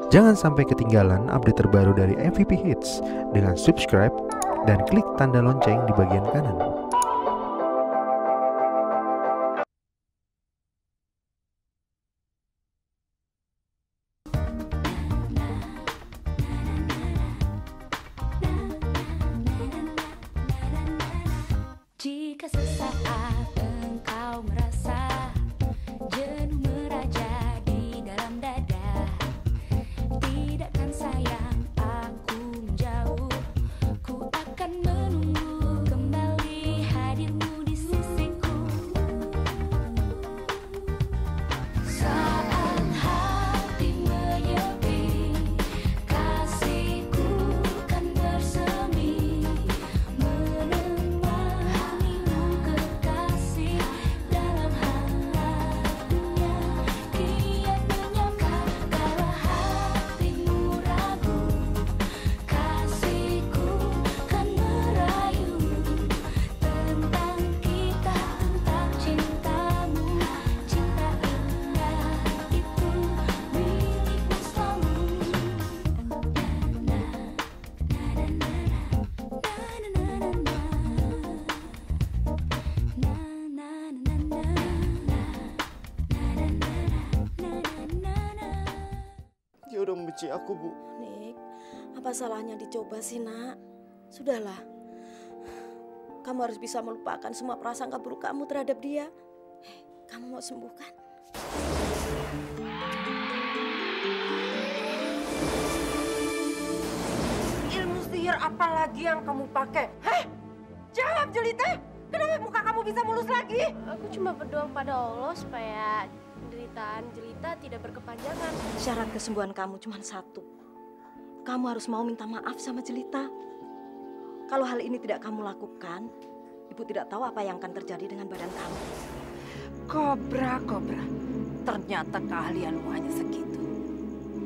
Jangan sampai ketinggalan update terbaru dari MVP Hits dengan subscribe dan klik tanda lonceng di bagian kanan. Jika sesaat engkau merasa jenuh meraja di dalam dada, tidakkan sayang aku menjauh, ku akan menunggu kembali hadirmu di sisiku. Saat hati menyepi, kasihku kan bersemi, menemanimu kekasih dalam hangatnya. Kian menyapa kala hatimu ragu, kasihku kan merayu tentang kita, tentang cintamu. Cinta indah itu milikmu selalu. Dia udah membenci aku, Bu. Nik, apa salahnya dicoba sih, Nak? Sudahlah. Kamu harus bisa melupakan semua prasangka buruk kamu terhadap dia. Kamu mau sembuh kan? Ilmu sihir apa lagi yang kamu pakai? Heh? Jawab, Jelita. Kenapa muka kamu bisa mulus lagi? Aku cuma berdoa pada Allah supaya penderitaan Jelita tidak berkepanjangan. Syarat kesembuhan kamu cuma satu. Kamu harus mau minta maaf sama Jelita. Kalau hal ini tidak kamu lakukan, Ibu tidak tahu apa yang akan terjadi dengan badan kamu. Kobra. Ternyata keahlianmu hanya segitu.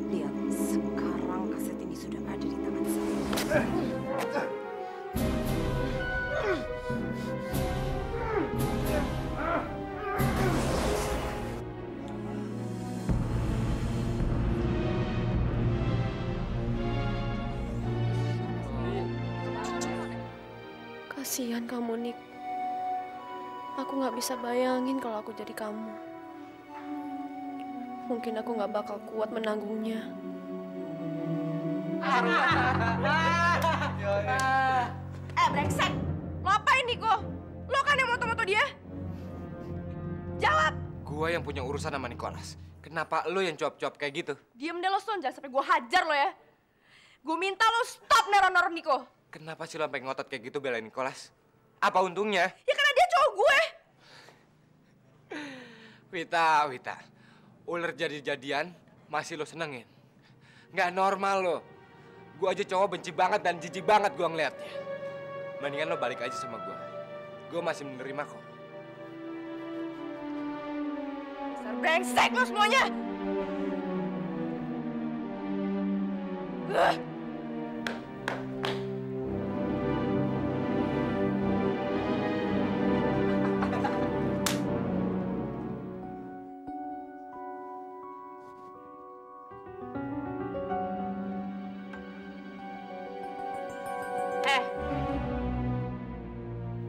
Lihat, sekarang kaset ini sudah ada di tangan saya. Kasihan kamu, Nik. Aku nggak bisa bayangin kalau aku jadi kamu. Mungkin aku nggak bakal kuat menanggungnya. Brengsek! Lo apain, Niko? Lo kan yang moto-moto dia? Jawab! Gua yang punya urusan sama Nicholas. Kenapa lo yang cuap-cuap kayak gitu? Diem deh lo, Son. Jangan sampai gue hajar lo ya. Gue minta lo stop neror-neror Niko. Kenapa sih lo sampai ngotot kayak gitu belain Nicholas? Apa untungnya? Ya karena dia cowok gue. Wita. Ular jadi-jadian masih lo senengin. Nggak normal lo. Gua aja cowok benci banget dan jijik banget gua ngeliatnya. Mendingan lo balik aja sama gua. Gua masih menerima kok. Dasar brengsek lo semuanya.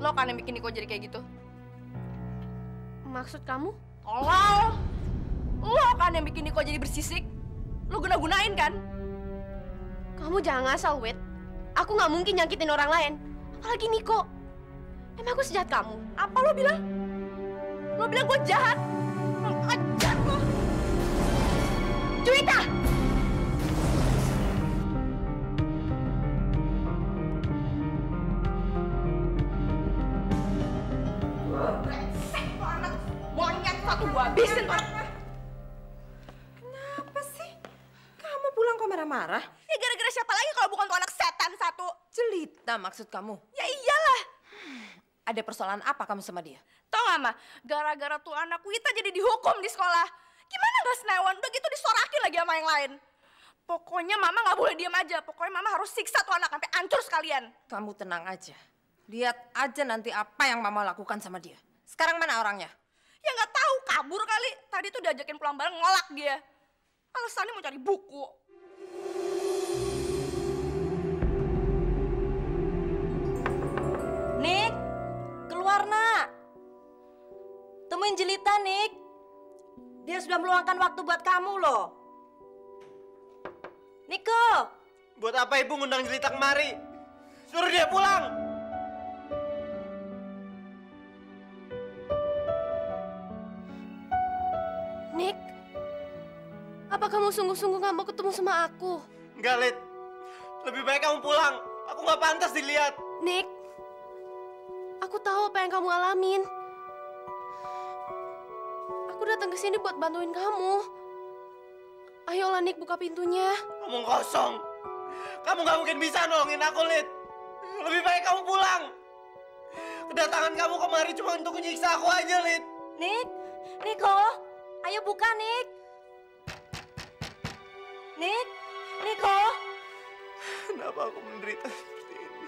Lo kan yang bikin Niko jadi kayak gitu. Maksud kamu? Tolol! Lo kan yang bikin Niko jadi bersisik. Lo guna-gunain kan? Kamu jangan ngasal, Wit. Aku nggak mungkin nyakitin orang lain. Apalagi Niko. Emang aku sejahat kamu? Apa lo bilang? Lo bilang gue jahat? Ajar lo! Juwita! Brengsek lo anak monyet satu gue habisin tuh anaknya. Kenapa sih? Kamu pulang kok marah-marah? Ya gara-gara siapa lagi kalau bukan tuh anak setan satu? Jelita maksud kamu? Ya iyalah. Ada persoalan apa kamu sama dia? Tau gak, Ma? Gara-gara tuh anak Wita jadi dihukum di sekolah. Gimana gak senewan? Udah gitu disorakin lagi sama yang lain. Pokoknya Mama gak boleh diam aja. Pokoknya Mama harus siksa tuh anak sampai hancur sekalian. Kamu tenang aja. Lihat aja nanti apa yang Mama lakukan sama dia. Sekarang mana orangnya? Ya gak tahu, kabur kali. Tadi tuh diajakin pulang bareng, ngolak dia. Alasannya mau cari buku. hubungin Jelita, Nik. Dia sudah meluangkan waktu buat kamu loh. Niko. Buat apa ibu ngundang Jelita kemari? Suruh dia pulang. Nick, apa kamu sungguh-sungguh gak mau ketemu sama aku? Enggak, Lid. Lebih baik kamu pulang. Aku nggak pantas dilihat. Nick, aku tahu apa yang kamu alamin. Aku datang ke sini buat bantuin kamu. Ayolah Nick, buka pintunya. Ngomong kosong. Kamu nggak mungkin bisa nolongin aku, Lid. Lebih baik kamu pulang. Kedatangan kamu kemari cuma untuk menyiksa aku aja, Lid. Nik, Niko, ayo buka, Nik. Nik, Niko. Kenapa aku menderita seperti ini?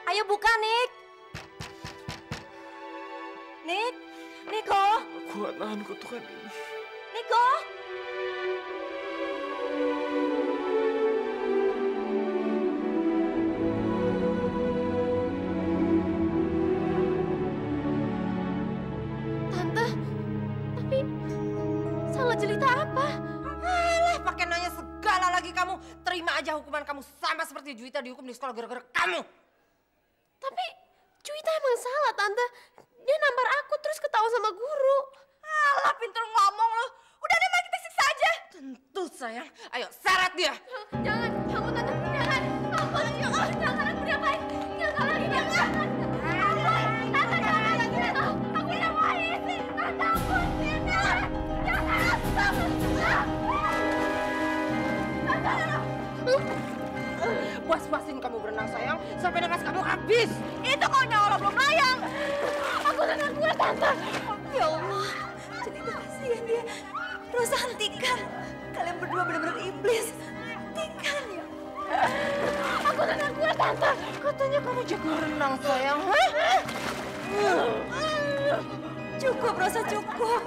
Ayo buka, Nik. Nik, Niko. Kuat nahan kutukan ini. Niko. Tante, tapi salah Jelita apa? Alah, pakai nanya segala lagi kamu. Terima aja hukuman kamu sama seperti Juwita dihukum di sekolah gara-gara kamu. Tapi Juwita emang salah, Tante. Dia nampar aku terus ketawa sama guru. Alah, pinter ngomong lo. Udah deh, mari kita siksa aja. Tentu, sayang. Ayo, seret dia. Jangan, kamu Tante, jangan. Ampun, jangan, aku diapain. Jangan lagi, jangan. Tante, jangan. Aku diapain sih? Tante, ampun, jangan. Puas-puasin kamu berenang, sayang. Sampai nafas kamu habis. Itu kau nyawa belum layang. Aku tenang gue, Tante. Ya Allah, Jelita kasihan dia. Rosa, hentikan. Kalian berdua benar-benar iblis. Hentikan ya. Aku tenang gue, Tante. Katanya kamu jago renang, sayang. Hah? Cukup, Rosa, cukup.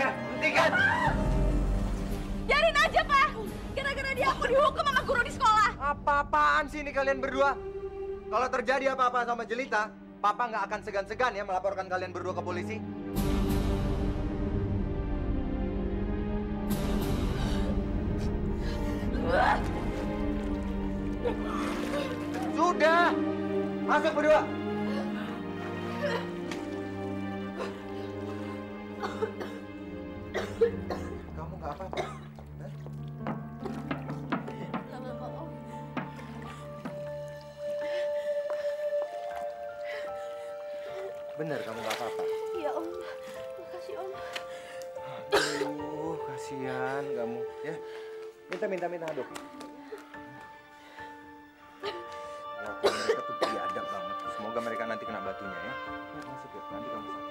Hentikan! Biarin aja, Pak. Gara-gara dia aku dihukum sama guru di sekolah. Apa-apaan sih ini kalian berdua? Kalau terjadi apa-apa sama Jelita, Papa nggak akan segan-segan ya melaporkan kalian berdua ke polisi. Sudah, masuk berdua. Kamu nggak apa-apa? Hah? Bener kamu nggak apa-apa? Ya Allah, makasih Om. Aduh, kasihan kamu. Ya, minta dok. Walaupun mereka tuh biadab banget. Semoga mereka nanti kena batunya ya. Ya masuk ya, nanti kamu sakit.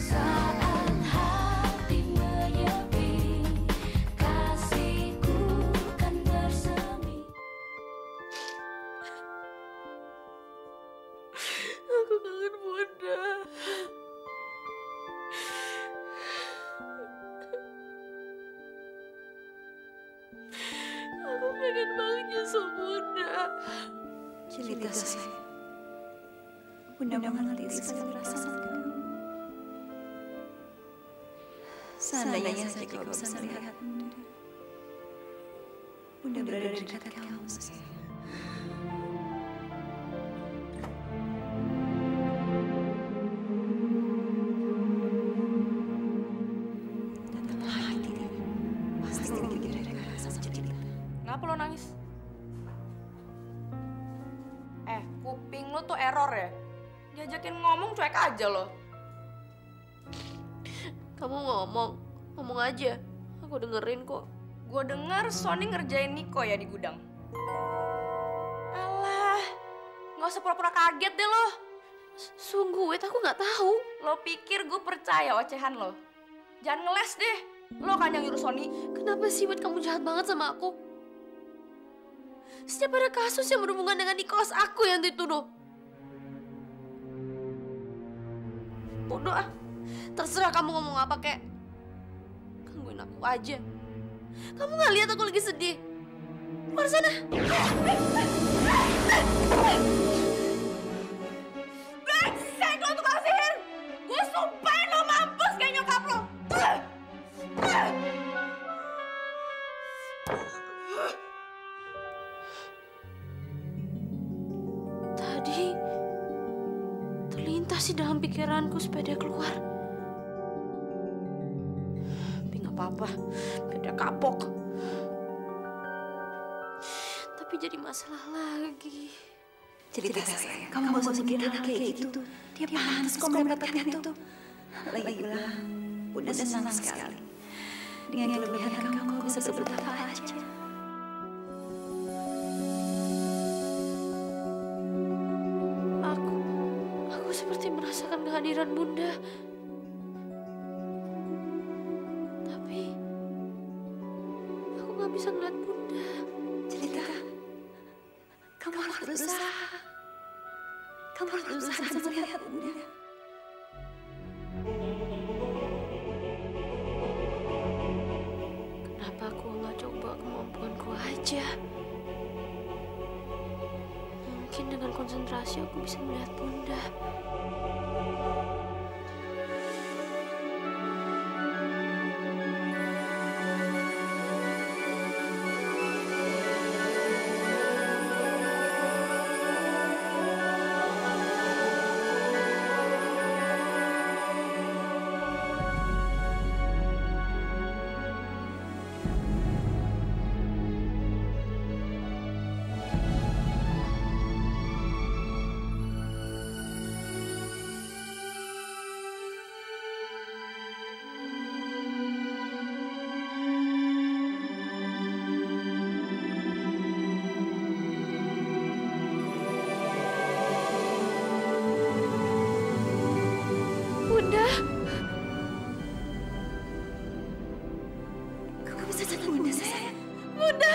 Saat hati menyepi, kasihku kan bersemi. Aku kangen Bunda. Aku pengen banget nyusul Bunda. Jelita, sayang. Bunda mengerti segala perasaan kamu. Seandainya saja kau bisa melihat Bunda. Bunda berada di dekat kamu, sayang. Dalam hati ini, pasti memiliki reka sama Jelita. Kenapa lo nangis? Kuping lo tuh error ya? Diajakin ngomong cuek aja lo. Kamu ngomong aja. Aku dengerin kok. Gue denger Sony ngerjain Niko ya di gudang. Alah, nggak Gak usah pura-pura kaget deh lo. Sungguh, Wit, aku nggak tahu. Lo pikir gue percaya ocehan lo? Jangan ngeles deh. Lo kan yang nyuruh Sony. Kenapa sih, Wit, kamu jahat banget sama aku? Setiap ada kasus yang berhubungan dengan Nicholas, aku yang dituduh. Bodoh ah. Terserah kamu ngomong apa, kek. Gangguin aku aja. Kamu nggak lihat aku lagi sedih? Keluar sana. Brengsek lo tukang sihir. Gue sumpahin lo mampus kayak nyokap lo. Tadi terlintas di dalam pikiranku supaya dia keluar. Tapi nggak apa-apa, biar dia kapok. Tapi jadi masalah lagi. Cerita sayang, kamu nggak usah mikirin hal kayak gitu. Dia pantas kok mendapatkan itu. Lagi pula, Bunda senang sekali. Dengan kelebihan kamu bisa berbuat apa aja. Aku seperti merasakan kehadiran Bunda. Tapi aku nggak bisa ngeliat Bunda. Cerita, kamu harus berusaha. Kamu harus berusaha untuk melihat Bunda. Kenapa aku nggak coba kemampuanku aja? Mungkin dengan konsentrasi aku bisa melihat Bunda. Bunda, Kamu bisa jatuh Bunda sayang. Bunda,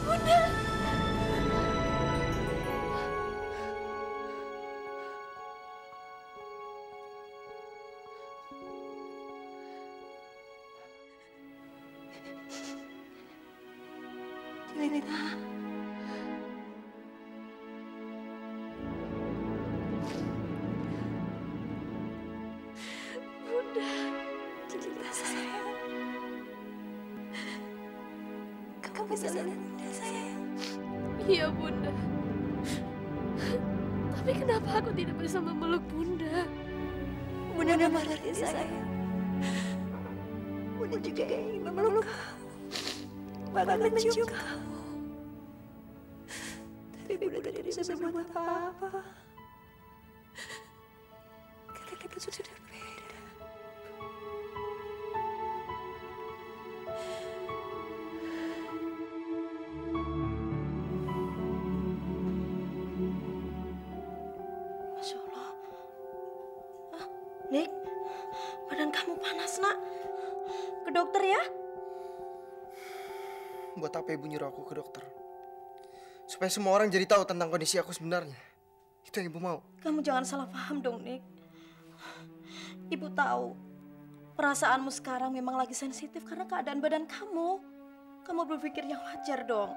Bunda. Cerita. Cerita sayang. Kamu bisa lihat Bunda sayang. Iya Bunda. Tapi kenapa aku tidak bisa memeluk Bunda? Bunda mengerti sayang. Bunda juga ingin memeluk kamu. Bahkan mencium kamu. Tapi Bunda tidak bisa berbuat apa-apa. Karena kita sudah beda. Masya Allah. Nik, badan kamu panas, nak. Ke dokter ya? Buat apa ibu nyuruh aku ke dokter? Supaya semua orang jadi tahu tentang kondisi aku sebenarnya. Itu yang ibu mau. Kamu jangan salah paham dong, Nik. Ibu tahu perasaanmu sekarang memang lagi sensitif karena keadaan badan kamu. Kamu berpikir yang wajar dong.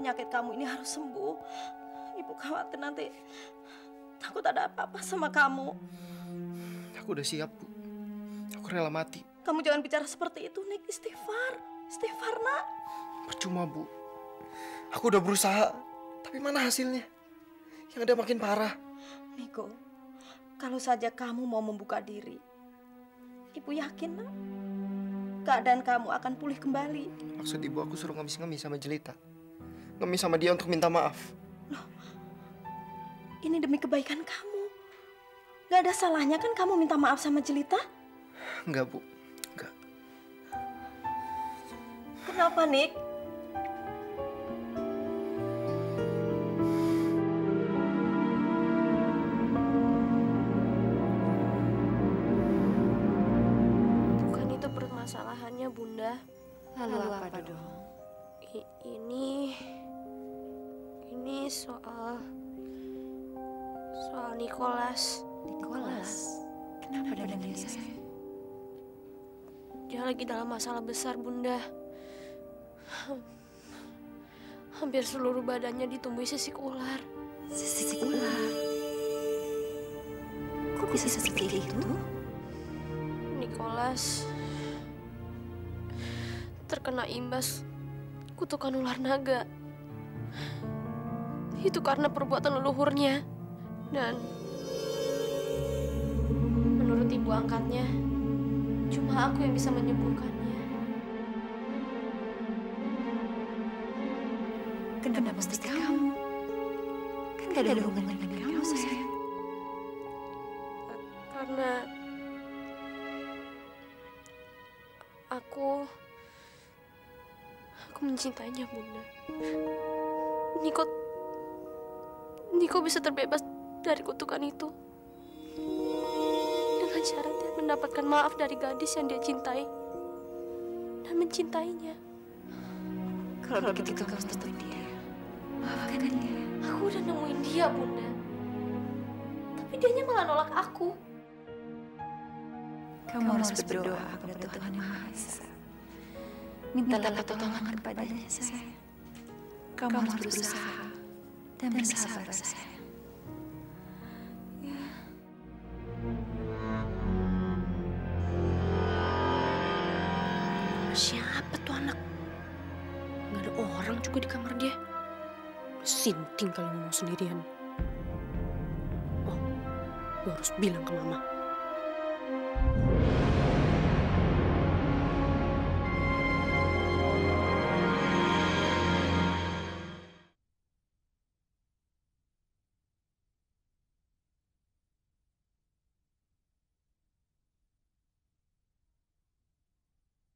Penyakit kamu ini harus sembuh. Ibu khawatir nanti takut ada apa-apa sama kamu. Aku udah siap, Bu. Aku rela mati. Kamu jangan bicara seperti itu, Nik. Istighfar. Istighfar, nak. Percuma, Bu. Aku udah berusaha, tapi mana hasilnya? Yang ada makin parah. Niko, kalau saja kamu mau membuka diri, Ibu yakin, nak, keadaan kamu akan pulih kembali. Maksud ibu aku suruh ngemis-ngemis sama Jelita. Ngemis sama dia untuk minta maaf. Loh, ini demi kebaikan kamu. Gak ada salahnya kan kamu minta maaf sama Jelita? Enggak, Bu. Enggak. Kenapa, Nik? permasalahannya, Bunda. Lalu apa dong? Ini soal Nicholas. Nicholas? Kenapa dengan dia, sayang? Dia lagi dalam masalah besar, Bunda. Hampir seluruh badannya ditumbuhi sisik ular. Sisik ular? Kok bisa seperti itu? Nicholas terkena imbas kutukan ular naga. Itu karena perbuatan leluhurnya. Dan menurut ibu angkatnya, cuma aku yang bisa menyembuhkannya. Kenapa mesti kamu? Kan gak ada hubungan dengan kamu, sayang. Karena aku mencintainya, Bunda. Niko bisa terbebas dari kutukan itu dengan syarat dia mendapatkan maaf dari gadis yang dia cintai dan mencintainya. Kalau begitu kamu harus temuin dia. Maafkan dia. Aku udah nemuin dia, Bunda. Tapi dianya malah nolak aku. Kamu harus berdoa kepada Tuhan Yang Maha Esa. Mintalah pertolongan kepadanya, sayang. Kamu harus berusaha dan bersabar, sayang. Ya. Siapa tuh anak? Gak ada orang juga di kamar dia. Sinting kali ngomong sendirian. Oh, gue harus bilang ke Mama.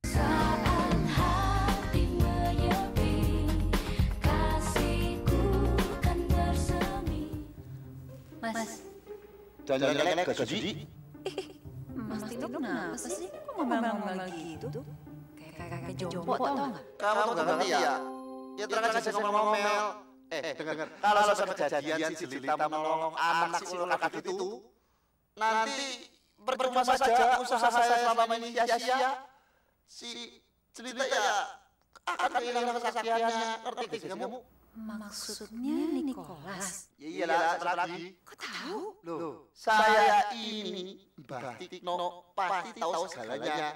Saat hati menyepi, kasihku kan bersemi. Mas, Jalan-jalan ke Suji. Mas Tino kenapa sih? Kok ngomel-ngomel gitu? Kayak kakek jompo, tau gak? Kamu tuh gak ngerti ya? Ya terang aja ngomel-ngomel. Dengar, kalau sampai kejadian si Jelita menolong anak si ular kakak itu, nanti percuma saja usaha saya selama ini sia-sia. Si Jelita ya akan kehilangan kesaktiannya. Ngerti gak sih kamu? Maksudnya Nicholas? Ya iyalah, satu lagi. Kok tahu? Loh, saya ini Mbah Tikno pasti tahu segalanya.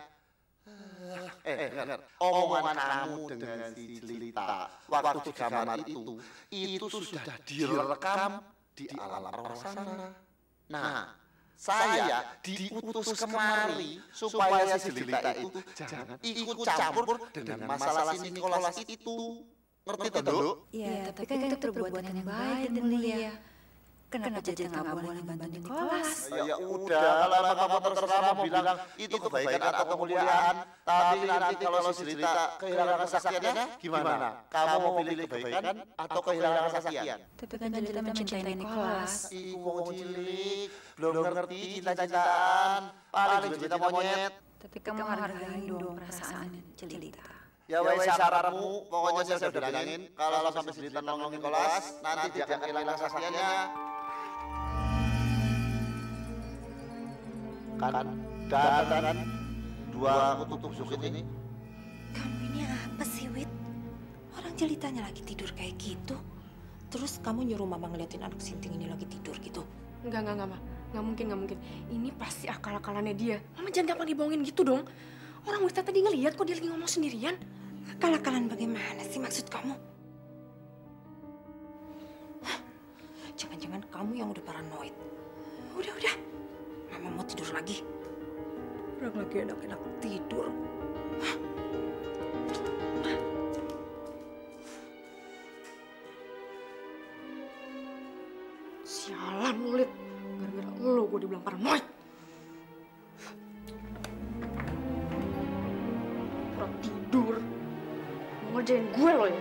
Dengar, omongan kamu dengan si Jelita waktu di kamar itu sudah direkam di alam bawah sana. Nah, saya diutus kemari supaya si Jelita itu jangan ikut campur dengan masalah si Nicholas itu. Ngerti toh, Dok? Iya, tapi kan itu perbuatan yang baik dan mulia. Kenapa jadi nggak boleh bantu Nicholas? Ya udah, kalau kamu terserah mau bilang itu kebaikan atau kemuliaan, tapi nanti kalau si Jelita kehilangan kesaktiannya gimana? Kamu mau pilih kebaikan atau kehilangan kesaktian? Tapi kan Jelita mencintai Nicholas. Iku wong cilik, belum ngerti cinta-cintaan, paling juga cinta monyet. Tapi kamu hargain dong perasaan Jelita. Ya wes syaratmu, pokoknya saya sudah bilangin kalau sampai Jelita nolongin Nicholas, nanti dia akan kehilangan kesaktiannya. Dan dua kutu busuk ini. Kamu ini apa sih, Wit? Orang Jelitanya lagi tidur kayak gitu. Terus kamu nyuruh Mama ngeliatin anak sinting ini lagi tidur gitu? Enggak, Ma. Nggak mungkin. Ini pasti akal-akalannya dia. Mama jangan gampang dibohongin gitu dong. Orang Wita tadi ngeliat kok dia lagi ngomong sendirian. Akal-akalan bagaimana sih maksud kamu? Hah? Jangan-jangan kamu yang udah paranoid. Udah. Mama mau tidur lagi. Orang lagi enak-enak tidur. Hah? Sialan lu, Lid. Gara-gara lu gue dibilang paranoid. Pura tidur. Mau ngerjain gue lo ya?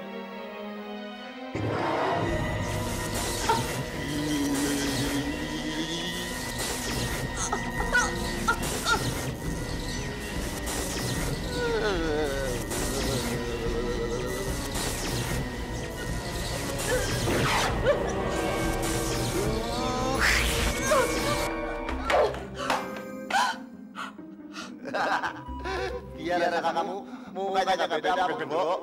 Biar anak kamu mukanya nggak beda sama Gembok.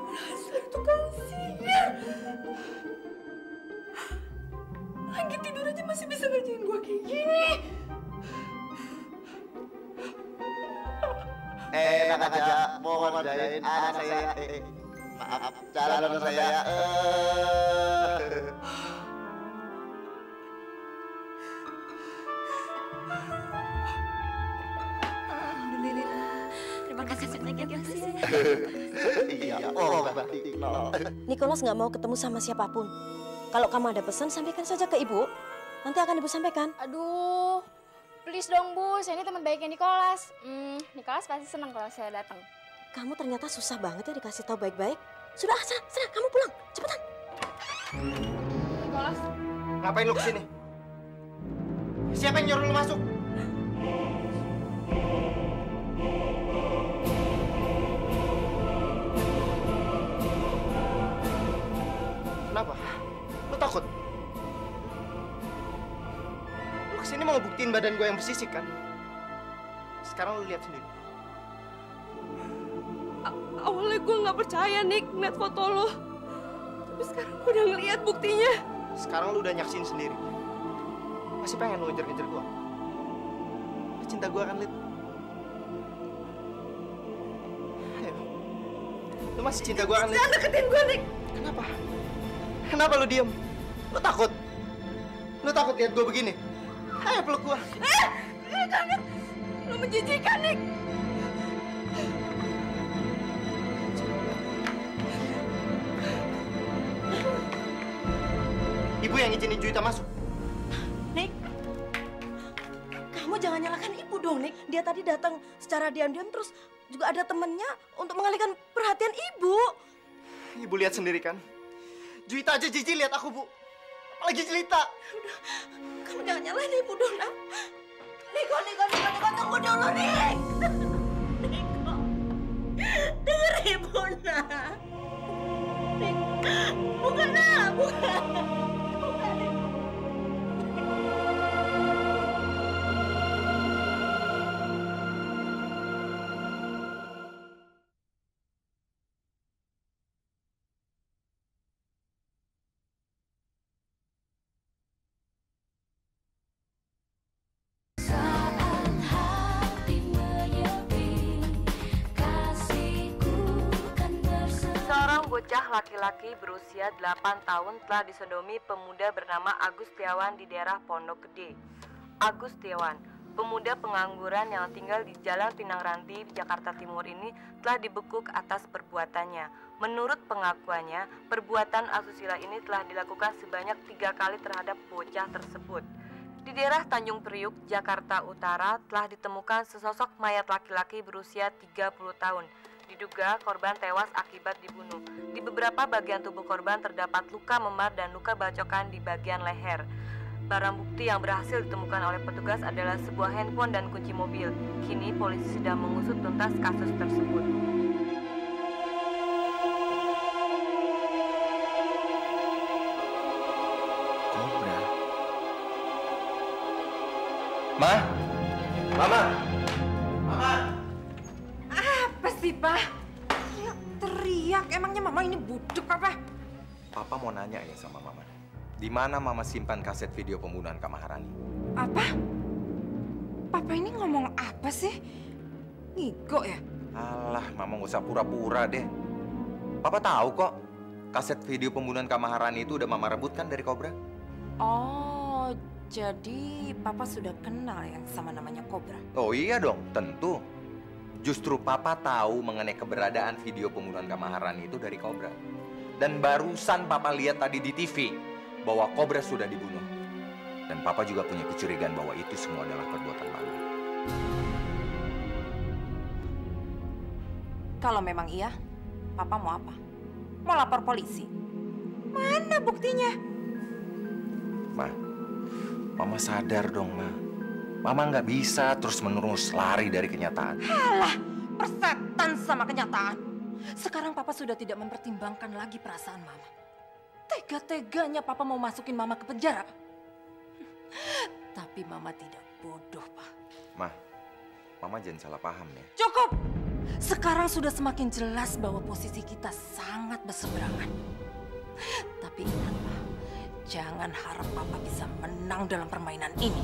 Dasar tukang sihir. Lagi tidur aja masih bisa ngerjain gua kayak gini. Enak aja mau ngerjain anak saya. Maaf, calon saya. Alhamdulillah. Terima kasih banyak ya, Mas. Iya, oh Mbak Tikno. Nicholas nggak mau ketemu sama siapapun. Kalau kamu ada pesan, sampaikan saja ke ibu. Nanti akan ibu sampaikan. Aduh, please dong Bu, saya ini teman baiknya Nicholas. Nicholas pasti senang kalau saya datang. Kamu ternyata susah banget ya dikasih tahu baik-baik. Sudah, sana, kamu pulang. Cepetan. Nicholas, Ngapain lu kesini? Siapa yang nyuruh lu masuk? Kenapa? Lu takut? Lu kesini mau ngebuktiin badan gue yang bersisik kan? Sekarang lu lihat sendiri. Awalnya gue nggak percaya Nick ngeliat foto lo. Tapi sekarang gue udah ngeliat buktinya. Sekarang lu udah nyaksin sendiri. Masih pengen lu ngejar-ngejar gue? Lu cinta gue kan, Lid? Ayo. Lu masih cinta gue kan, Lid? Jangan deketin gue, Nick. Kenapa? Kenapa lu diem? Lu takut? Lu takut lihat gue begini? Ayo peluk gue. Jangan. Lo menjijikan, Nick. Ibu yang izinin Juwita masuk. Nick, kamu jangan nyalakan ibu dong, Nick. Dia tadi datang secara diam-diam terus juga ada temennya untuk mengalihkan perhatian ibu. Ibu lihat sendiri kan? Juwita aja jijik lihat aku, Bu. Apalagi Jelita. Kamu jangan nyalahin ibu dong, nak. Niko, tunggu dulu, Nick. Niko, denger ibu, nak. Nick, bukan. Saat hati menyepi, kasihku kan bersemi. Seorang bocah laki-laki berusia 8 tahun telah disodomi pemuda bernama Agus Setiawan di daerah Pondok Gede. Agus Setiawan, pemuda pengangguran yang tinggal di Jalan Pinang Ranti, Jakarta Timur ini telah dibekuk atas perbuatannya. Menurut pengakuannya, perbuatan asusila ini telah dilakukan sebanyak 3 kali terhadap bocah tersebut. Di daerah Tanjung Priuk, Jakarta Utara telah ditemukan sesosok mayat laki-laki berusia 30 tahun. Diduga korban tewas akibat dibunuh. Di beberapa bagian tubuh korban terdapat luka memar dan luka bacokan di bagian leher. Barang bukti yang berhasil ditemukan oleh petugas adalah sebuah handphone dan kunci mobil. Kini polisi sedang mengusut tuntas kasus tersebut. Kobra. Ma? Mama? Mama? Apa sih, Pak? Teriak. Emangnya Mama ini budek apa? Papa mau nanya ya sama Mama. Di mana Mama simpan kaset video pembunuhan Kak Maharani? Apa? Papa ini ngomong apa sih? Ngigo ya? Alah, Mama nggak usah pura-pura deh. Papa tahu kok, kaset video pembunuhan Kak Maharani itu udah Mama rebutkan dari Kobra. Oh, jadi Papa sudah kenal ya sama namanya Kobra? Oh iya dong, tentu. Justru Papa tahu mengenai keberadaan video pembunuhan Kak Maharani itu dari Kobra. Dan barusan Papa lihat tadi di TV bahwa Kobra sudah dibunuh. Dan Papa juga punya kecurigaan bahwa itu semua adalah perbuatan Mama. Kalau memang iya, Papa mau apa? Mau lapor polisi? Mana buktinya? Ma, Mama sadar dong, Ma. Mama nggak bisa terus-menerus lari dari kenyataan. Halah, persetan sama kenyataan. Sekarang Papa sudah tidak mempertimbangkan lagi perasaan Mama. Tega-teganya Papa mau masukin Mama ke penjara. Tapi Mama tidak. bodoh, Pak. Mah, Mama jangan salah paham ya. Cukup! Sekarang sudah semakin jelas bahwa posisi kita sangat berseberangan. Tapi ingat, Pak, jangan harap Papa bisa menang dalam permainan ini.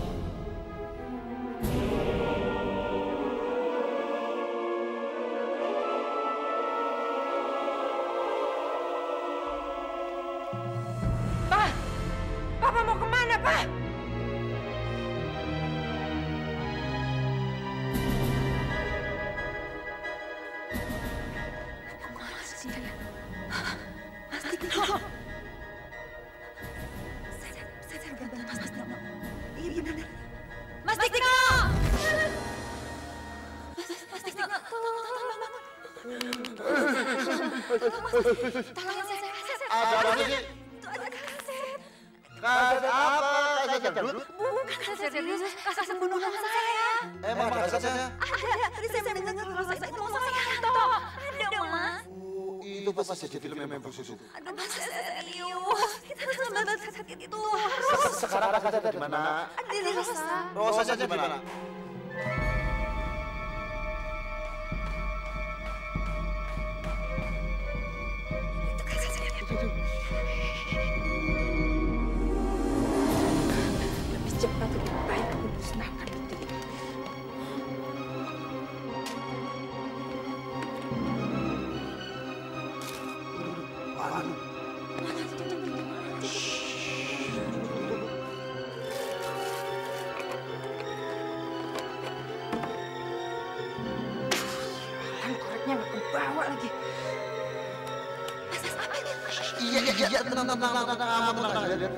Pak! Papa mau kemana, Pak? Mas Dikno! Mas Dikno, tolong bangun. Tolong saya. Ada apa sih? Itu ada kaset. Kaset apa? Kaset dangdut? Bukan kaset serius, kaset pembunuhan saya. Emang ada kasetnya? Ada, tadi saya mendengar kalau saya itu mau saya hantu. Ada, Mas. Itu pas jadi film yang Susu. Aduh, Mas, serius. Kita harus banget kaset itu. Sekarang kasetnya di mana? Ada di Rosa. Rosanya di mana? Itu kasetnya. Lebih cepat lebih baik aku musnahkan bukti ini. Koreknya nggak kebawa lagi. Iya, tenang aja.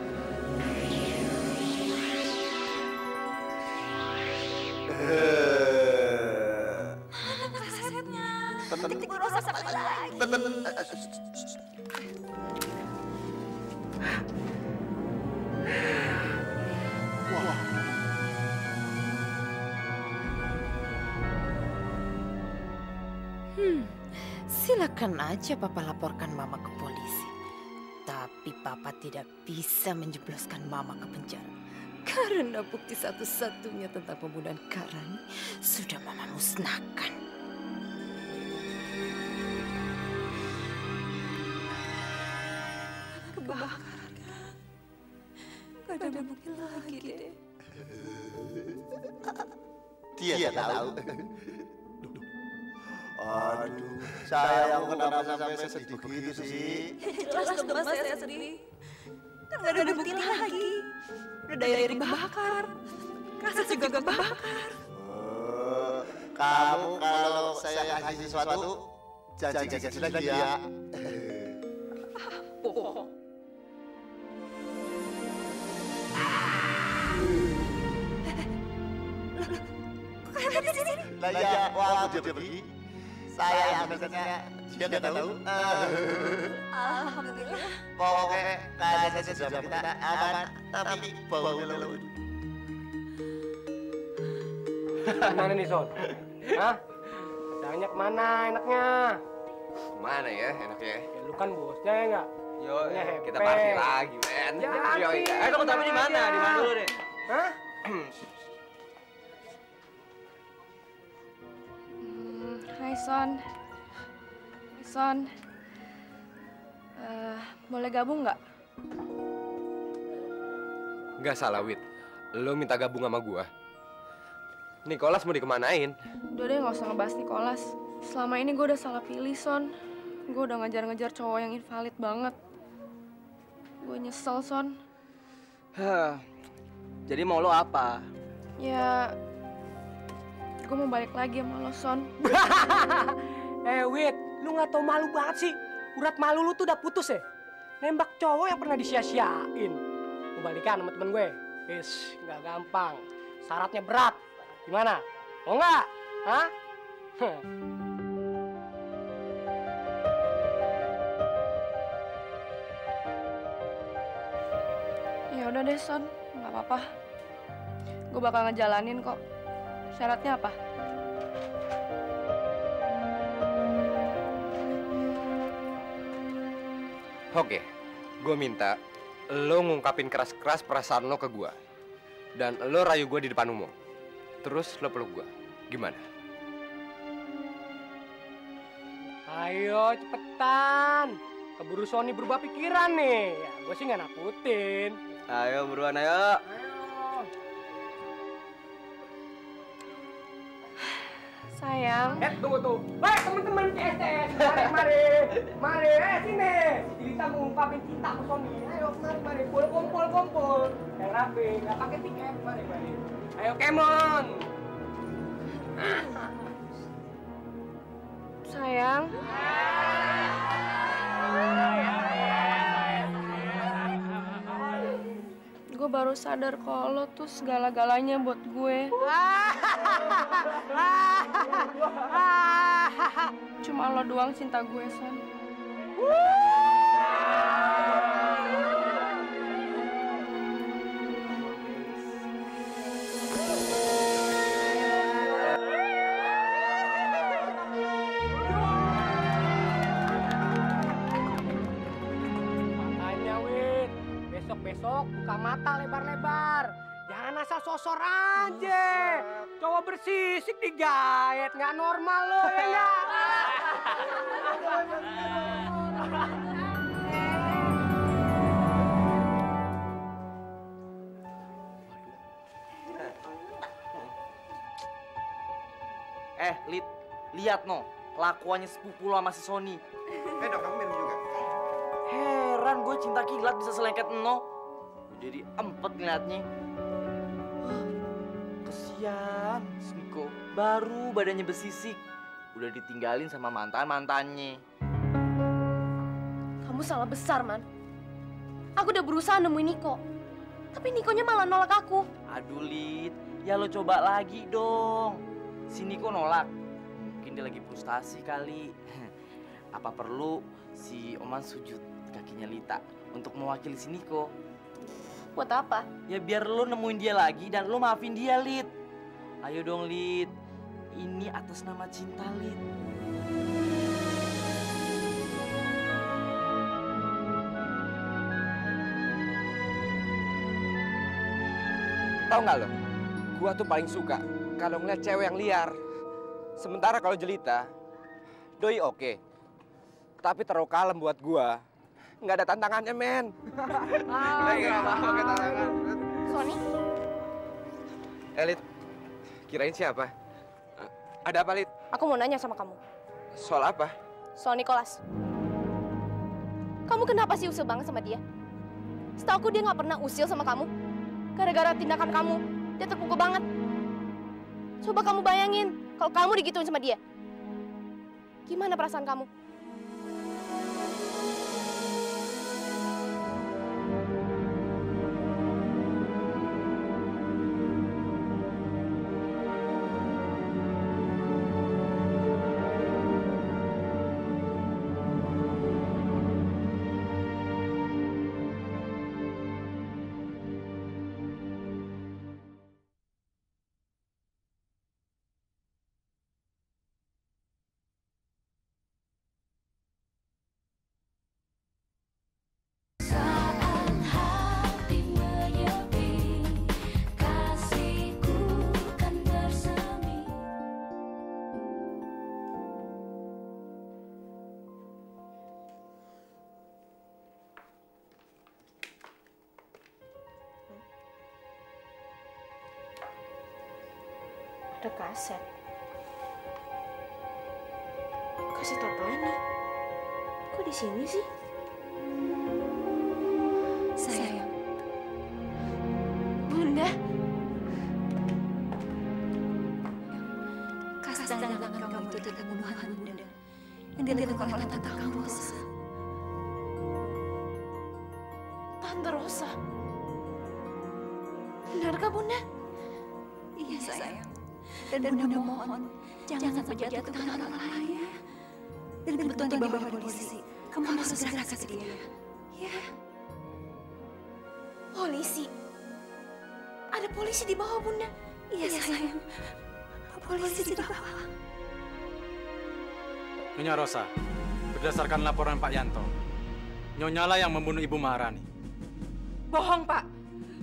Mana kasetnya? Titik Rosa apa lagi? Silakan aja Papa laporkan Mama ke polisi. Tapi Papa tidak bisa menjebloskan Mama ke penjara. Karena bukti satu-satunya tentang pembunuhan Kak Rani sudah Mama musnahkan. Kebakaran. Gak ada bukti lagi deh. Dia tahu. Aduh, sayang kenapa sampai sedih begitu sih? Jelas dong Mas, saya sedih. Kan gak ada bukti lagi. Udah diary kebakar. Kaset juga kebakar. Kamu kalau saya kasih sesuatu, janji lagi ya. Bohong. Kok ada di sini? Lah ya, waktu dia pergi, saya ambilnya dia nggak tahu. Alhamdulillah. Pokoknya kaset sudah kita aman, tapi bau lelut. Mana nih, Son? Hah? Danya kemana enaknya? Kemana ya enaknya? Ya, lu kan bosnya ya nggak? Yo, Ya, kita Hepe. party lagi, men. Jadi, Yo, Kamu tapi di mana? Di mana dulu deh? Hah? Hai Son. Son. Boleh gabung nggak? Nggak salah, Wit. Lo minta gabung sama gua. Nicholas mau dikemanain? Udah deh nggak usah ngebahas Nicholas. Selama ini gue udah salah pilih, Son. Gue udah ngejar-ngejar cowok yang invalid banget. Gue nyesel, Son. Jadi mau lo apa? Ya, gue mau balik lagi sama lo, Son. Wit, lu nggak tau malu banget sih. Urat malu lu tuh udah putus ya? Nembak cowok yang pernah disia-siain. Mau balikan sama temen gue? Wis, nggak gampang. Syaratnya berat. Gimana? Mau nggak? Hah? Ya udah deh, Son. Nggak apa-apa. Gue bakal ngejalanin kok. Syaratnya apa? Oke, gue minta lo ngungkapin keras-keras perasaan lo ke gue. Dan lo rayu gue di depan umum. Terus lo peluk gue. Gimana? Ayo cepetan. Keburu Sony berubah pikiran nih. Ya, gue sih nggak nakutin. Ayo buruan, ayo. Sayang. Tunggu. Baik teman-teman CSS. Mari. Sini. Cerita mengungkapin cinta ke Sony. Ayo, mari. Kumpul. Yang rapi, nggak pakai tiket. Mari. Ayo, Kemon. Sayang. Gue baru sadar kalau lo tuh segala-galanya buat gue. Cuma lo doang cinta gue, Son. Besok buka mata lebar-lebar. Jangan asal sosor aja. Cowok bersisik digayet, nggak normal lo ya nggak? Lihat no, kelakuannya sepupu lo sama si Sony. Dok, kamu minum juga. Heran gue cinta kilat bisa selengket no. Jadi empet ngeliatnya. Kesian, si Niko baru badannya bersisik. Udah ditinggalin sama mantannya. Kamu salah besar, Man. Aku udah berusaha nemuin Niko. Tapi Nikonya malah nolak aku. Aduh, Lid. Ya lo coba lagi dong. Si Niko nolak. Mungkin dia lagi frustasi kali. Apa perlu si Oman sujud kakinya Lita untuk mewakili si Niko? Buat apa? Ya biar lo nemuin dia lagi dan lo maafin dia, Lid. Ayo dong, Lid. Ini atas nama cinta, Lid. Tahu nggak lo? Gua tuh paling suka kalau ngeliat cewek yang liar. Sementara kalau Jelita, doi oke. Tapi terlalu kalem buat gua. Nggak ada tantangannya, men. Nggak mau ke tantangan. Sony? Lid, kirain siapa? Ada apa, Lid? Aku mau nanya sama kamu. Soal apa? Soal Nicholas. Kamu kenapa sih usil banget sama dia? Setahu aku dia nggak pernah usil sama kamu. Gara-gara tindakan kamu, dia terpukul banget. Coba kamu bayangin, kalau kamu digituin sama dia. Gimana perasaan kamu? Ada kaset. Kaset apaan nih? Kok di sini sih? Sayang. Bunda. Kasus tangan kamu itu tentang pembunuhan Bunda yang dilakukan oleh tante kamu, Rosa. Tante Rosa. Benarkah Bunda? Iya, sayang. Dan Bunda mohon, jangan sampai jatuh ke tangan orang lain ya. Dan betul dibawa polisi. Kamu harus segera kasih dia. Ya. Polisi? Ada polisi di bawah Bunda? Iya, sayang. Polisi di bawah. Nyonya Rosa, berdasarkan laporan Pak Yanto, Nyonya lah yang membunuh Ibu Maharani. Bohong, Pak.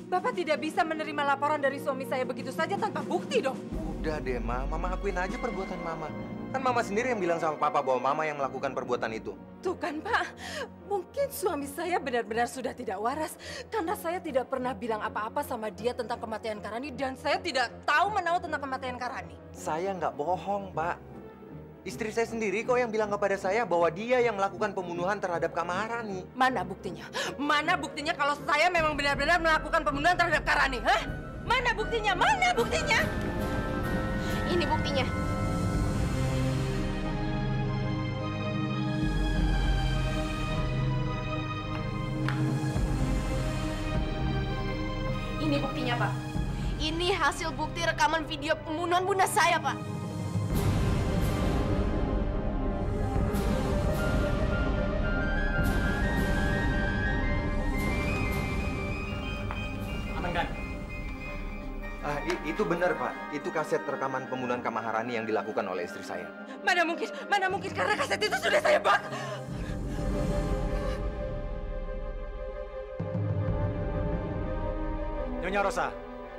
Bapak tidak bisa menerima laporan dari suami saya begitu saja tanpa bukti dong. Udah deh, Ma. Mama akuin aja perbuatan Mama. Kan Mama sendiri yang bilang sama Papa bahwa Mama yang melakukan perbuatan itu. Tuh kan, Pak. Mungkin suami saya benar-benar sudah tidak waras. Karena saya tidak pernah bilang apa-apa sama dia tentang kematian Karani. Dan saya tidak tahu menahu tentang kematian Karani. Saya nggak bohong, Pak. Istri saya sendiri kok yang bilang kepada saya bahwa dia yang melakukan pembunuhan terhadap Kak Maharani. Mana buktinya? Mana buktinya kalau saya memang benar-benar melakukan pembunuhan terhadap Karani? Hah? Mana buktinya? Mana buktinya? Ini buktinya. Ini buktinya, Pak. Ini hasil bukti rekaman video pembunuhan bunda saya, Pak. Amankan. Itu benar, Pak. Itu kaset rekaman pembunuhan Kak Maharani yang dilakukan oleh istri saya. Mana mungkin karena kaset itu sudah saya bakar. Nyonya Rosa,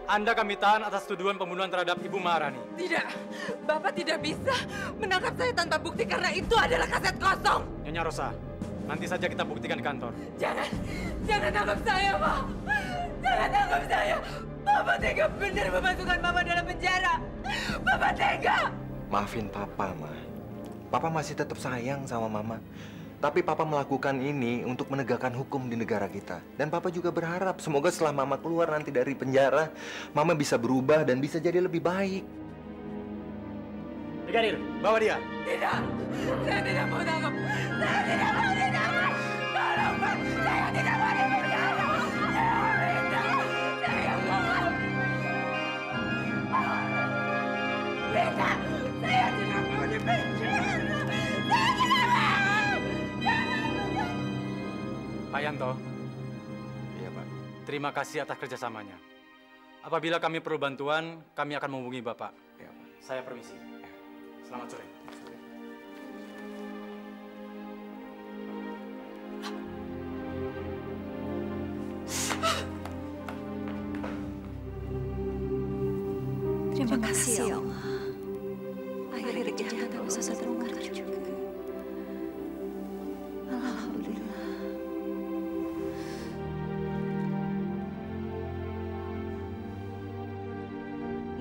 Anda kami tahan atas tuduhan pembunuhan terhadap Ibu Maharani. Tidak, Bapak tidak bisa menangkap saya tanpa bukti karena itu adalah kaset kosong. Nyonya Rosa, nanti saja kita buktikan di kantor. Jangan tangkap saya, Pak. Jangan tangkap saya. Bapak tega benar memasukkan Mama dalam penjara. Bapak tega. Maafin Papa, Ma. Papa masih tetap sayang sama Mama. Tapi Papa melakukan ini untuk menegakkan hukum di negara kita. Dan Papa juga berharap semoga setelah Mama keluar nanti dari penjara, Mama bisa berubah dan bisa jadi lebih baik. Brigadir, bawa dia. Tidak, saya tidak mau tangkap. Saya tidak mau ditangkap. Tolong, Pak. Saya tidak mau di penjara. Saya mohon. Rita, saya tidak mau di penjara. Saya tidak mau. Pak Yanto. Iya, Pak. Terima kasih atas kerjasamanya. Apabila kami perlu bantuan, kami akan menghubungi Bapak. Iya, Pak. Saya permisi. Selamat sore. Terima kasih ya Allah. Akhirnya kejahatan usaha terungkap juga. Alhamdulillah.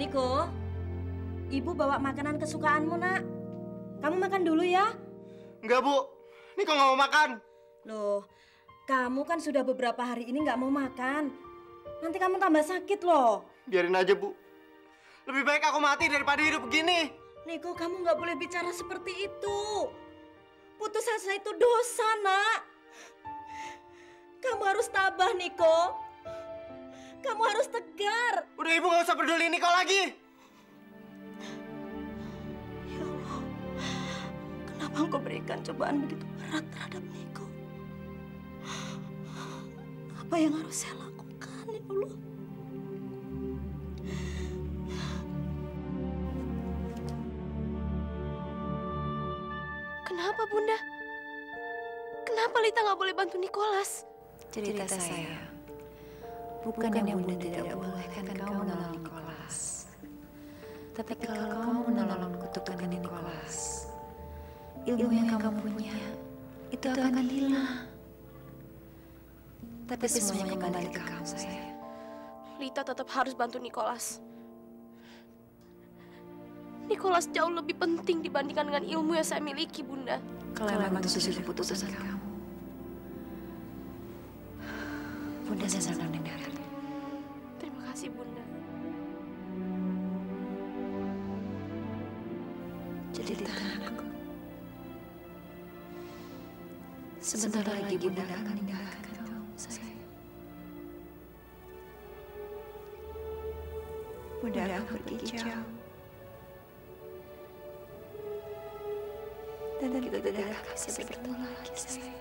Niko, Ibu bawa makanan kesukaanmu, Nak. Kamu makan dulu ya. Enggak, Bu. Niko nggak mau makan. Loh, kamu kan sudah beberapa hari ini nggak mau makan. Nanti kamu tambah sakit loh. Biarin aja, Bu. Lebih baik aku mati daripada hidup begini. Niko, kamu nggak boleh bicara seperti itu. Putus asa itu dosa, Nak. Kamu harus tabah, Niko. Kamu harus tegar. Udah, Ibu nggak usah peduli Niko lagi. Ya Allah, kenapa Engkau berikan cobaan begitu berat terhadap Niko? Apa yang harus saya lakukan, ya Allah? Kenapa, Bunda? Kenapa Lita nggak boleh bantu Nicholas? Cerita saya, bukan yang Bunda tidak bolehkan kau menolong Nicholas. Tapi kalau kau menolong kutukan Nicholas, ilmu yang kamu punya itu akan hilang. Tapi semuanya kembali ke kamu, saya. Lita tetap harus bantu Nicholas. Nicholas jauh lebih penting dibandingkan dengan ilmu yang saya miliki, Bunda. Kalau memang itu sudah keputusan kamu, Bunda senang mendengarnya. Terima kasih, Bunda. Jadi tanganku, sebentar lagi Bunda akan meninggalkan kamu, sayang. Bunda akan pergi jauh. Dan kita tidak akan bisa bertemu lagi, sayang.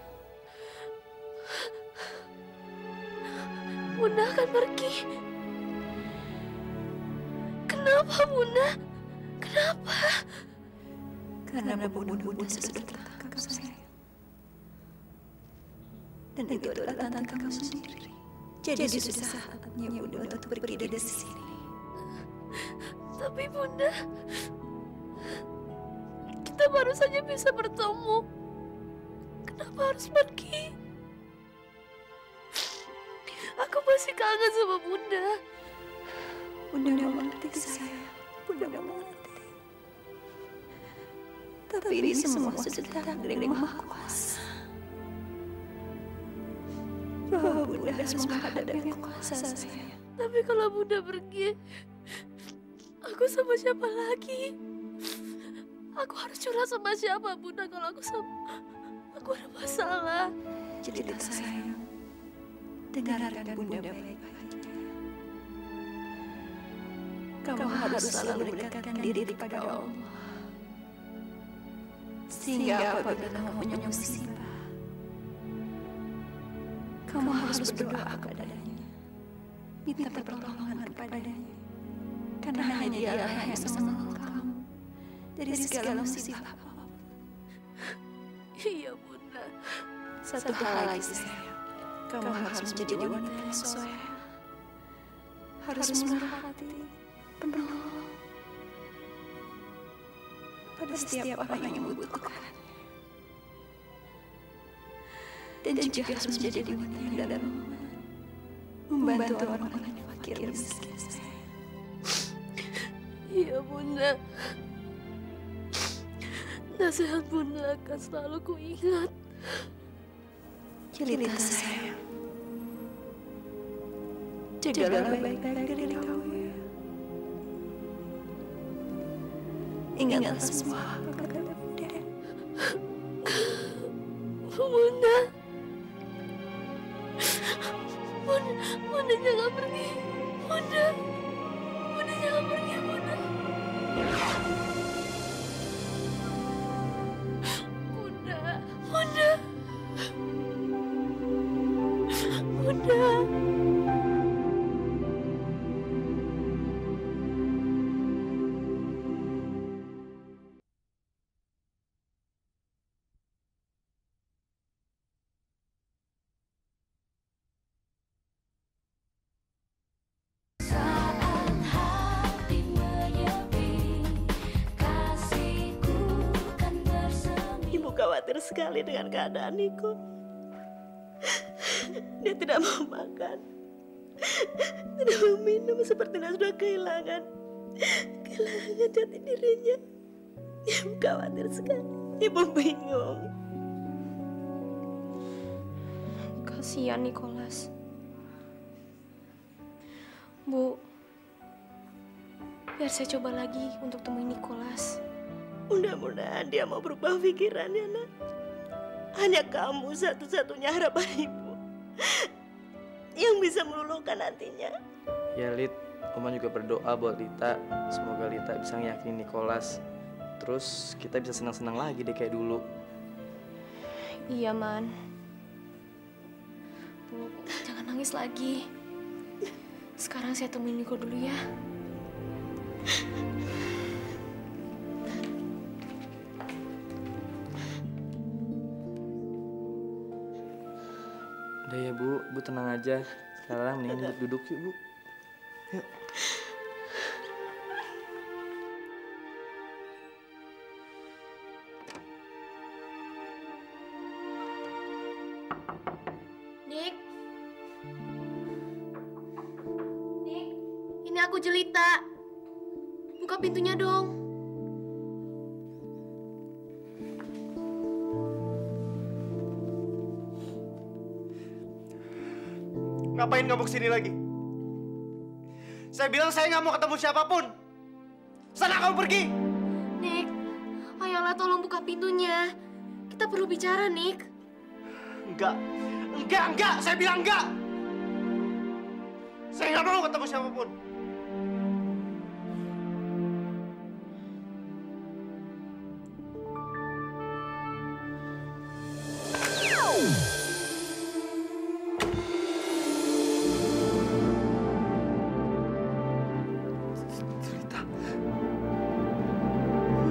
Bunda akan pergi. Kenapa, Bunda? Kenapa? Karena pembunuh Bunda sudah tertangkap, sayang. Dan itu adalah tante kamu sendiri. Jadi sudah saatnya Bunda untuk pergi dari sini. Tapi Bunda, kita baru saja bisa bertemu. Kenapa harus pergi? Aku masih kangen sama Bunda. Bunda mengerti sayang, Bunda mengerti. Tapi ini semua sudah takdir yang Maha Kuasa. Bahwa Bunda harus menghadapi yang kuasa sayang. Tapi kalau Bunda pergi, aku sama siapa lagi? Aku harus curhat sama siapa Bunda kalau aku ada masalah. Cerita sayang, dengarkan Bunda baik-baik. Kamu harus selalu mendekatkan diri kepada Allah. Sehingga apabila kamu punya musibah, kamu harus berdoa kepadanya, minta pertolongan kepadanya, karena hanya Dialah yang bisa menolong kamu dari segala musibah apapun. Iya Bunda. Satu hal lagi sayang, kamu harus menjadi wanita yang soleh, harus murah hati, penolong pada setiap orang yang membutuhkan. Dan juga harus menjadi wanita yang dermawan, membantu orang-orang yang fakir miskin. Iya Bunda. Nasihat Bunda akan selalu kuingat. Cerita sayang, jagalah baik-baik diri kamu ya. Ingatlah semua kata Bunda. Bunda. Bunda jangan pergi. Bunda. Bunda jangan pergi, Bunda. Bunda. Bunda. Bunda. Khawatir sekali dengan keadaan Niko. Dia tidak mau makan, tidak mau minum, sepertinya sudah kehilangan jati dirinya. Ibu khawatir sekali. Ibu bingung. Kasihan Nicholas. Bu, biar saya coba lagi untuk temuin Nicholas. Mudah-mudahan dia mau berubah pikirannya, nak. Hanya kamu satu-satunya harapan ibu yang bisa meluluhkan nantinya. Ya Lit, Oma juga berdoa buat Lita. Semoga Lita bisa ngeyakinin Nicholas. Terus kita bisa senang-senang lagi deh kayak dulu. Iya, Man. Bu, jangan nangis lagi. Sekarang saya temuin Niko dulu ya. Udah ya Bu tenang aja. Sekarang mendingan duduk yuk Bu. Yuk. Nik, ini aku Jelita. Buka pintunya dong. Ngapain kamu kesini lagi? Saya bilang saya nggak mau ketemu siapapun. Sana kamu pergi. Nik, ayolah tolong buka pintunya. Kita perlu bicara, Nik. Enggak. Saya bilang enggak. Saya nggak mau ketemu siapapun.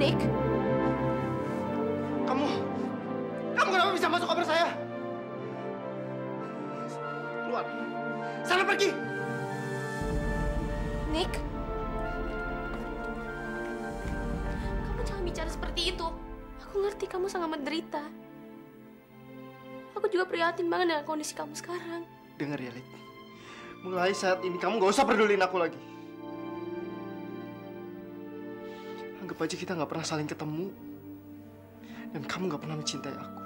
Nik, Kamu kenapa bisa masuk kamar saya? Keluar. pergi. Nick, kamu jangan bicara seperti itu. Aku ngerti kamu sangat menderita. Aku juga prihatin banget dengan kondisi kamu sekarang. Dengar ya, Lid. Mulai saat ini kamu gak usah peduliin aku lagi. Anggap aja kita gak pernah saling ketemu. Dan kamu gak pernah mencintai aku.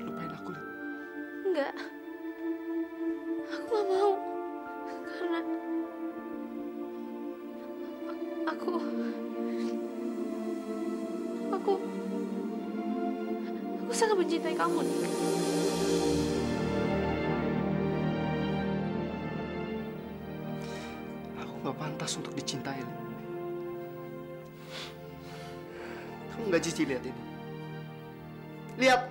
Lupain aku, Lid. Enggak. Aku gak mau. Karena aku sangat mencintai kamu, Nick. Aku gak pantas untuk dicintai, Lid. Kamu gak jijik lihat ini? Lihat!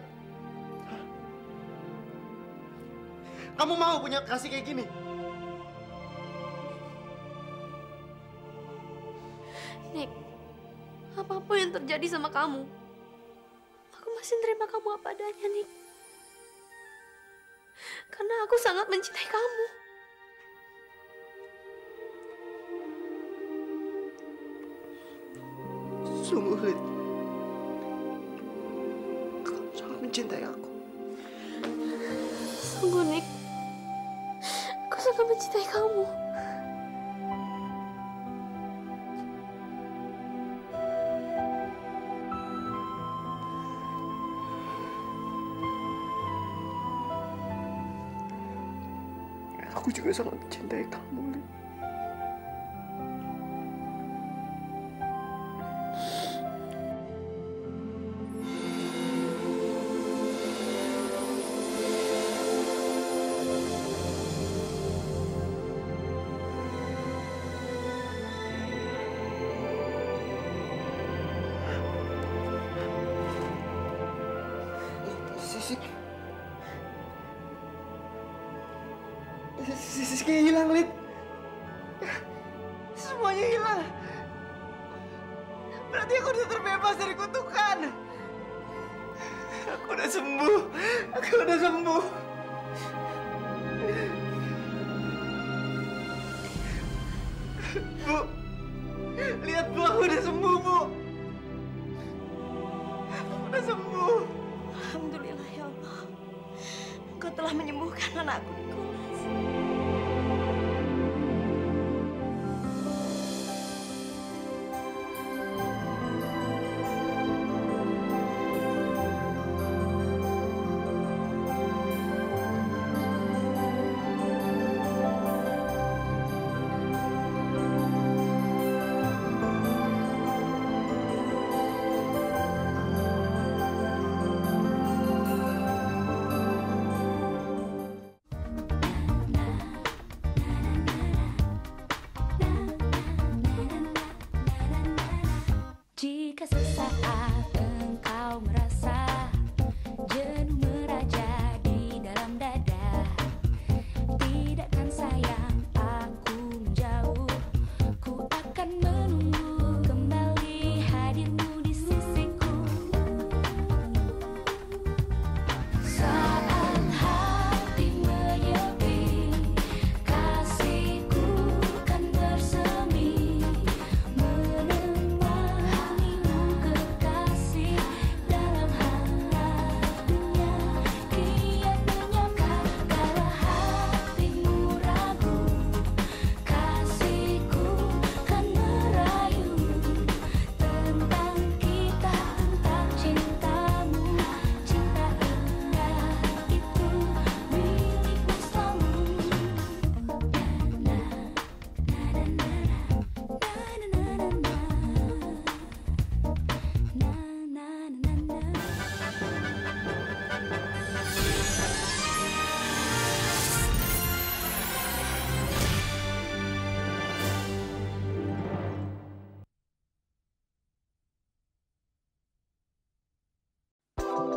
Kamu mau punya kasih kayak gini? Nick, apapun yang terjadi sama kamu, aku masih terima kamu apa adanya, Nick. Karena aku sangat mencintai kamu. Sungguh, Lid. Kamu sangat mencintai aku. Sungguh, Nick. Aku sangat mencintai kamu. Aku juga sangat mencintai kamu, Lid. Siski hilang, Lid. Semuanya hilang. Berarti aku udah terbebas dari kutukan. Aku udah sembuh. Aku udah sembuh. Bu, lihat Bu, aku udah sembuh, Bu. Aku udah sembuh. Alhamdulillah ya Allah. Engkau telah menyembuhkan anakku, Nicholas. Jika sesaat engkau merasa jenuh meraja di dalam dada, tidakkan sayang aku menjauh, ku akan menunggu kembali hadirmu di sisiku. Saat hati menyepi, kasihku kan bersemi,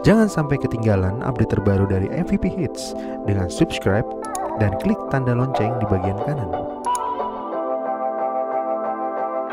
Jangan sampai ketinggalan update terbaru dari MVP Hits dengan subscribe dan klik tanda lonceng di bagian kanan.